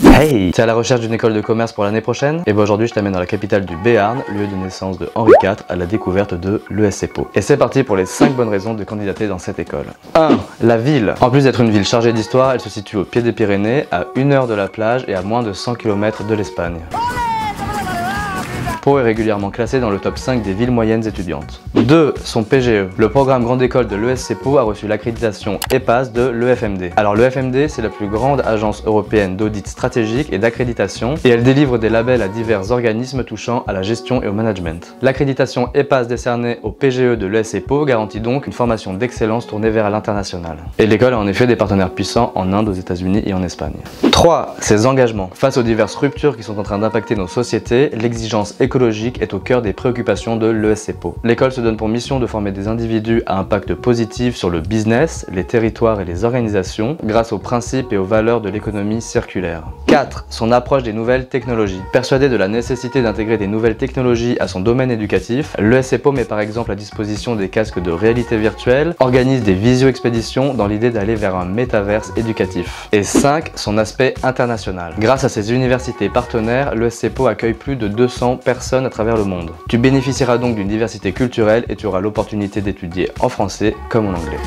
Hey! T'es à la recherche d'une école de commerce pour l'année prochaine? Et ben aujourd'hui je t'amène dans la capitale du Béarn, lieu de naissance de Henri IV, à la découverte de l'ESC Pau. Et c'est parti pour les 5 bonnes raisons de candidater dans cette école. 1. La ville. En plus d'être une ville chargée d'histoire, elle se situe au pied des Pyrénées, à 1 heure de la plage et à moins de 100 km de l'Espagne. Pau est régulièrement classé dans le top 5 des villes moyennes étudiantes. 2. Son PGE. Le programme Grande École de l'ESC Pau a reçu l'accréditation EPAS de l'EFMD. Alors l'EFMD, c'est la plus grande agence européenne d'audit stratégique et d'accréditation et elle délivre des labels à divers organismes touchant à la gestion et au management. L'accréditation EPAS décernée au PGE de l'ESC Pau garantit donc une formation d'excellence tournée vers l'international. Et l'école a en effet des partenaires puissants en Inde, aux États-Unis et en Espagne. 3. Ses engagements. Face aux diverses ruptures qui sont en train d'impacter nos sociétés, l'exigence écologique est au cœur des préoccupations de l'ESC Pau. L'école se donne pour mission de former des individus à impact positif sur le business, les territoires et les organisations grâce aux principes et aux valeurs de l'économie circulaire. 4. Son approche des nouvelles technologies. Persuadé de la nécessité d'intégrer des nouvelles technologies à son domaine éducatif, l'ESC Pau met par exemple à disposition des casques de réalité virtuelle, organise des visio-expéditions dans l'idée d'aller vers un métaverse éducatif. Et 5. Son aspect international. Grâce à ses universités partenaires, l'ESC Pau accueille plus de 200 personnes à travers le monde. Tu bénéficieras donc d'une diversité culturelle et tu auras l'opportunité d'étudier en français comme en anglais.